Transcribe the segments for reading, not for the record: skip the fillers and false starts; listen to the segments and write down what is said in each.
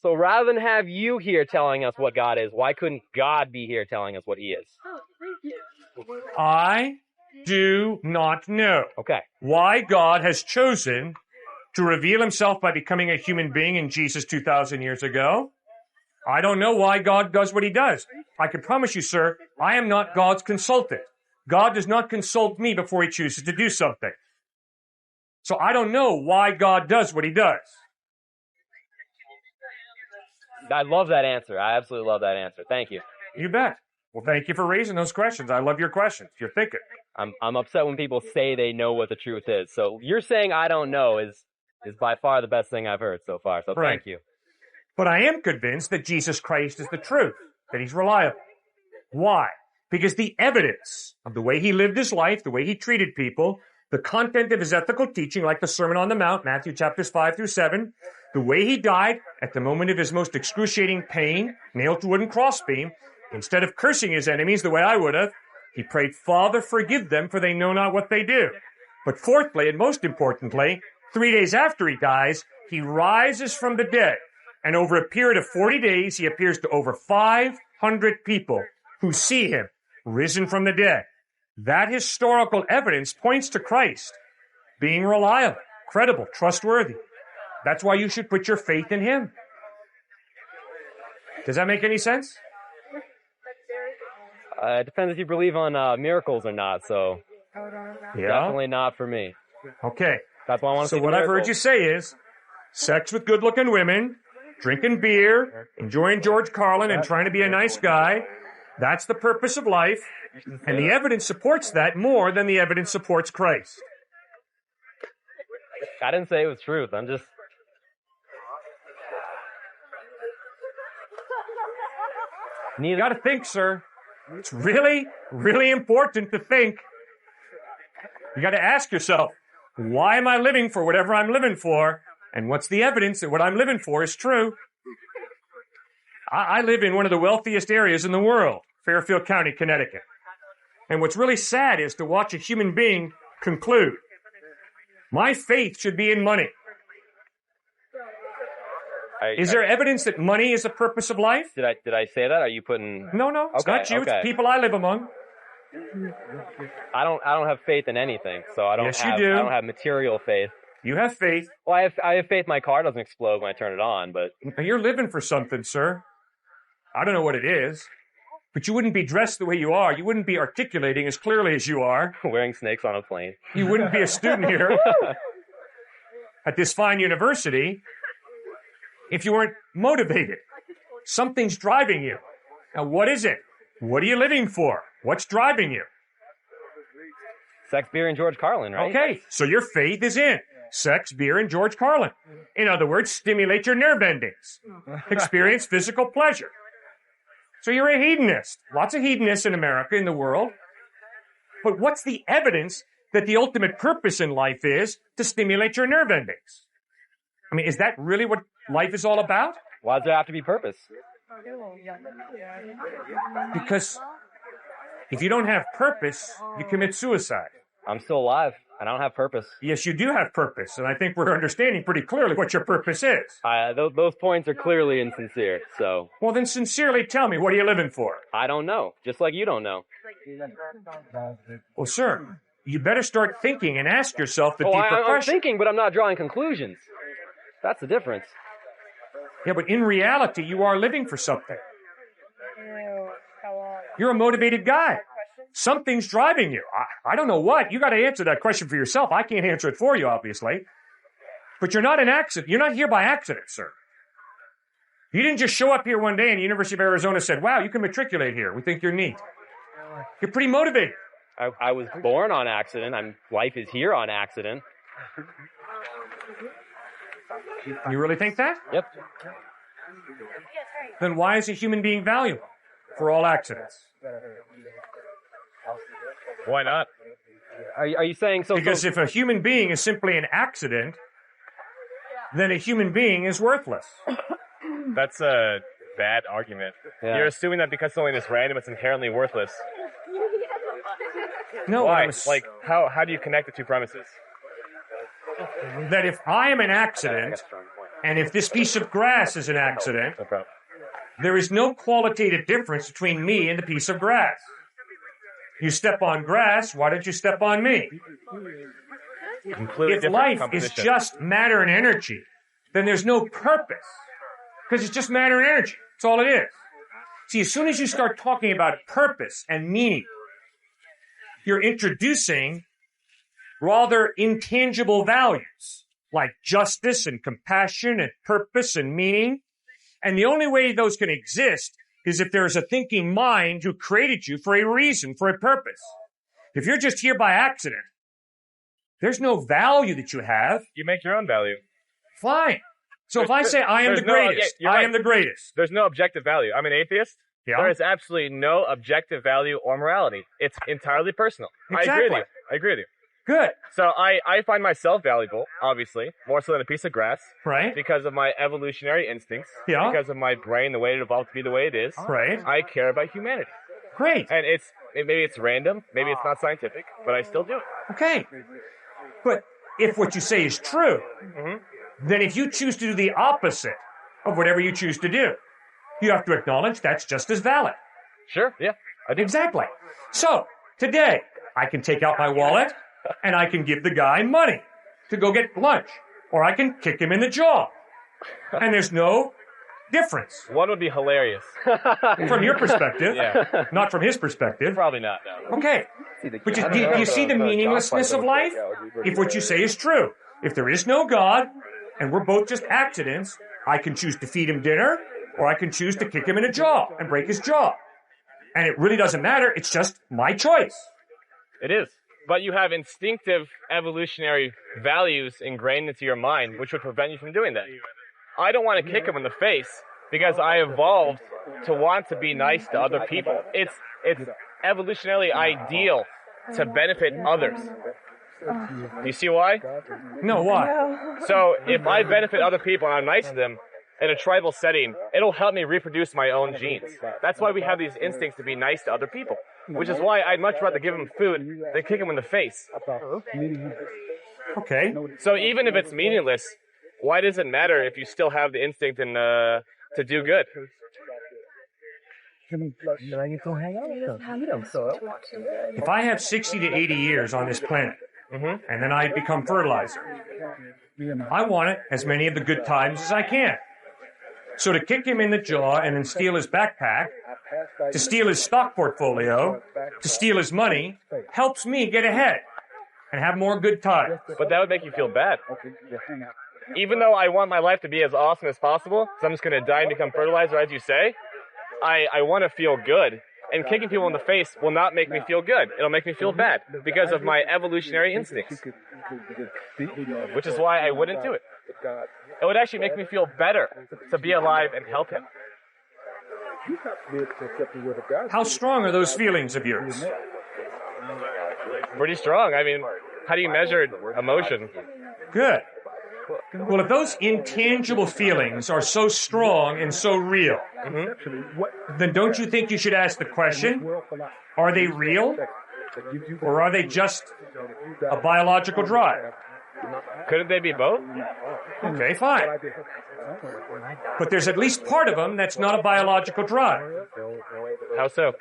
So rather than have you here telling us what God is, why couldn't God be here telling us what he is? I do not know Okay. why God has chosen to reveal himself by becoming a human being in Jesus 2,000 years ago. I don't know why God does what he does. I can promise you, sir, I am not God's consultant. God does not consult me before he chooses to do something. So I don't know why God does what he does. I love that answer. I absolutely love that answer. Thank you. You bet. Well, thank you for raising those questions. I love your questions. You're thinking. I'm upset when people say they know what the truth is. So you're saying I don't know is by far the best thing I've heard so far. So Right. Thank you. But I am convinced that Jesus Christ is the truth, that he's reliable. Why? Because the evidence of the way he lived his life, the way he treated people, the content of his ethical teaching, like the Sermon on the Mount, Matthew chapters 5 through 7, the way he died at the moment of his most excruciating pain, nailed to a wooden crossbeam, instead of cursing his enemies the way I would have, he prayed, Father, forgive them, for they know not what they do. But fourthly, and most importantly, 3 days after he dies, he rises from the dead. And over a period of 40 days, he appears to over 500 people who see him risen from the dead. That historical evidence points to Christ being reliable, credible, trustworthy. That's why you should put your faith in him. Does that make any sense? It depends if you believe on miracles or not. So definitely not for me. Okay. That's why I want to see So what I've heard you say is sex with good-looking women, drinking beer, enjoying George Carlin, and trying to be a nice guy. That's the purpose of life. And the evidence supports that more than the evidence supports Christ. I didn't say it was truth. I'm just... You got to think, sir. It's really, really important to think. You got to ask yourself, why am I living for whatever I'm living for? And what's the evidence that what I'm living for is true? I live in one of the wealthiest areas in the world, Fairfield County, Connecticut. And what's really sad is to watch a human being conclude, my faith should be in money. Is there evidence that money is the purpose of life? Did I say that? Are you putting... No, it's not you. Okay. It's people I live among. I don't have faith in anything, so I don't Yes, have... you do. I don't have material faith. You have faith. Well, I have faith my car doesn't explode when I turn it on, but... You're living for something, sir. I don't know what it is, but you wouldn't be dressed the way you are. You wouldn't be articulating as clearly as you are. Wearing snakes on a plane. You wouldn't be a student here at this fine university if you weren't motivated. Something's driving you. Now, what is it? What are you living for? What's driving you? Sex, beer, and George Carlin, right? Okay, so your faith is in sex, beer, and George Carlin. In other words, stimulate your nerve endings. Experience physical pleasure. So you're a hedonist. Lots of hedonists in America, in the world. But what's the evidence that the ultimate purpose in life is to stimulate your nerve endings? I mean, is that really what life is all about? Why does there have to be purpose? Because if you don't have purpose, you commit suicide. I'm still alive. I don't have purpose. Yes, you do have purpose, and I think we're understanding pretty clearly what your purpose is. Those points are clearly insincere, so... Well, then sincerely tell me, what are you living for? I don't know, just like you don't know. Well, sir, you better start thinking and ask yourself the deeper I'm question. thinking, but I'm not drawing conclusions. That's the difference. Yeah, but in reality, you are living for something. You're a motivated guy. Something's driving you. I don't know what. You got to answer that question for yourself. I can't answer it for you, obviously. But you're not an accident. You're not here by accident, sir. You didn't just show up here one day and the University of Arizona said, wow, you can matriculate here. We think you're neat. You're pretty motivated. I was born on accident. Life is here on accident. You really think that? Yep. Then why is a human being valuable for all accidents? Why not? Are you saying so? Because if a human being is simply an accident, then a human being is worthless. That's a bad argument. Yeah. You're assuming that because something is random, it's inherently worthless. No, Why? How do you connect the two premises? That if I am an accident, And if this piece of grass is an accident, No problem. there is no qualitative difference between me and the piece of grass. You step on grass, why don't you step on me? Completely If different life is composition. just matter and energy, then there's no purpose. Because it's just matter and energy. That's all it is. See, as soon as you start talking about purpose and meaning, you're introducing rather intangible values like justice and compassion and purpose and meaning. And the only way those can exist is if there is a thinking mind who created you for a reason, for a purpose. If you're just here by accident, there's no value that you have. You make your own value. Fine. So if I say I am the there's no- greatest, yeah, you're I right. am the greatest. There's no objective value. I'm an atheist. Yeah. There is absolutely no objective value or morality. It's entirely personal. I agree with you. Good. So I find myself valuable, obviously, more so than a piece of grass, Right. because of my evolutionary instincts, Yeah. because of my brain, the way it evolved to be the way it is. Right. I care about humanity. Great. And maybe it's random, maybe it's not scientific, but I still do it. Okay. But if what you say is true, then if you choose to do the opposite of whatever you choose to do, you have to acknowledge that's just as valid. Sure, yeah, I do. Exactly. So, today, I can take out my wallet and I can give the guy money to go get lunch. Or I can kick him in the jaw. And there's no difference. One would be hilarious. From your perspective, Yeah. not from his perspective. Probably not, no. Okay. But do you see the meaninglessness of life? If what you say is true. If there is no God, and we're both just accidents, I can choose to feed him dinner, or I can choose to kick him in the jaw and break his jaw. And it really doesn't matter. It's just my choice. It is. But you have instinctive evolutionary values ingrained into your mind, which would prevent you from doing that. I don't want to kick him in the face because I evolved to want to be nice to other people. It's evolutionarily ideal to benefit others. Do you see why? No, why? So if I benefit other people and I'm nice to them in a tribal setting, it'll help me reproduce my own genes. That's why we have these instincts to be nice to other people, which is why I'd much rather give them food than kick them in the face. Okay. So even if it's meaningless, why does it matter if you still have the instinct and to do good? If I have 60 to 80 years on this planet, and then I become fertilizer, I want it as many of the good times as I can. So to kick him in the jaw and then steal his backpack, to steal his stock portfolio, to steal his money, helps me get ahead and have more good times. But that would make you feel bad. Even though I want my life to be as awesome as possible, so I'm just going to die and become fertilizer, as you say, I want to feel good. And kicking people in the face will not make me feel good. It'll make me feel bad because of my evolutionary instincts, which is why I wouldn't do it. It would actually make me feel better to be alive and help him. How strong are those feelings of yours? Pretty strong. I mean, how do you measure emotion? Good. Well, if those intangible feelings are so strong and so real, then don't you think you should ask the question, are they real? Or are they just a biological drive? Couldn't they be both? Okay, fine. But there's at least part of them that's not a biological drive. How so?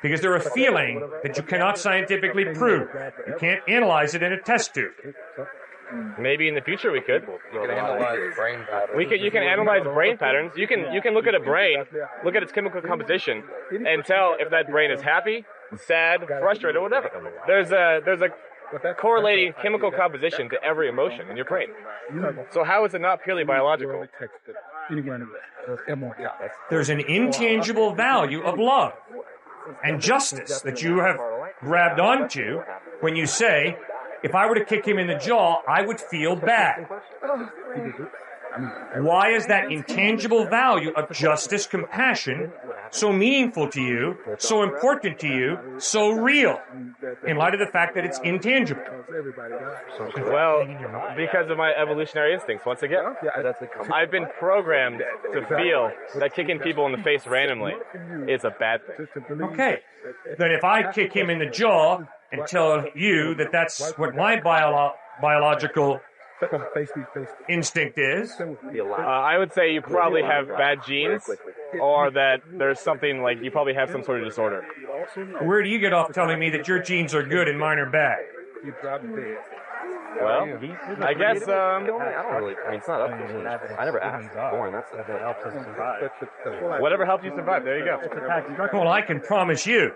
Because they're a feeling that you cannot scientifically prove. You can't analyze it in a test tube. Maybe in the future we could. You can analyze brain patterns. You can analyze brain patterns. You can look at a brain, look at its chemical composition, and tell if that brain is happy, sad, frustrated, or whatever. There's a correlating chemical composition to every emotion in your brain. So how is it not purely biological? There's an intangible value of love and justice that you have grabbed onto when you say, if I were to kick him in the jaw, I would feel bad. Why is that intangible value of justice, compassion, so meaningful to you, so important to you, so real, in light of the fact that it's intangible? Well, because of my evolutionary instincts, once again. I've been programmed to feel that kicking people in the face randomly is a bad thing. Okay. Then if I kick him in the jaw and tell you that that's what my biological instinct is? I would say you probably have bad genes, or that there's something like you probably have some sort of disorder. Where do you get off telling me that your genes are good and mine are bad? Well, I guess, I don't really, I mean, it's not up to me. I never asked. Born, that's whatever helped you survive, there you go. Well, I can promise you,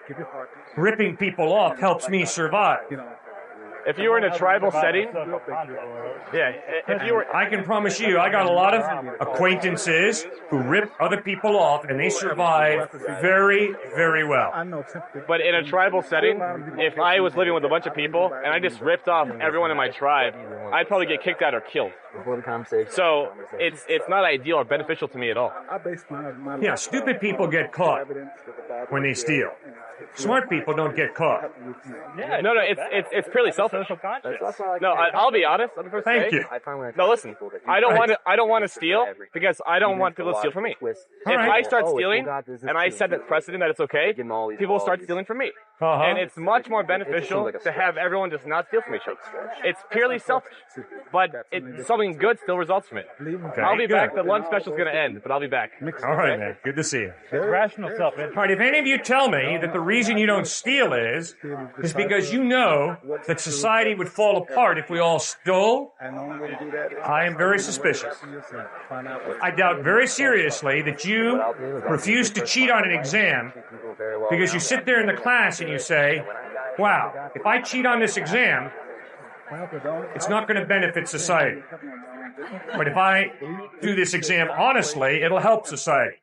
ripping people off helps me survive. If you were in a tribal setting, if you were... I can promise you, I got a lot of acquaintances who rip other people off, and they survive very, very well. But in a tribal setting, if I was living with a bunch of people, and I just ripped off everyone in my tribe, I'd probably get kicked out or killed. So, it's not ideal or beneficial to me at all. Yeah, stupid people get caught when they steal. Smart people don't get caught. No, it's purely selfish. No, I'll be honest. Thank you. No, listen. I don't want to steal because I don't want people to steal from me. If I start stealing and I set the precedent that it's okay, people will start stealing from me. And it's much more beneficial to have everyone just not steal from each other. It's purely selfish, but something good still results from it. Okay, I'll be back. The lunch special's going to end, but I'll be back. All right, man. Good to see you. It's rational self. All right, if any of you tell me that the reason you don't steal is because you know that society would fall apart if we all stole, I am very suspicious. I doubt very seriously that you refuse to cheat on an exam because you sit there in the class and you say, wow, if I cheat on this exam, it's not going to benefit society. But if I do this exam honestly, it'll help society.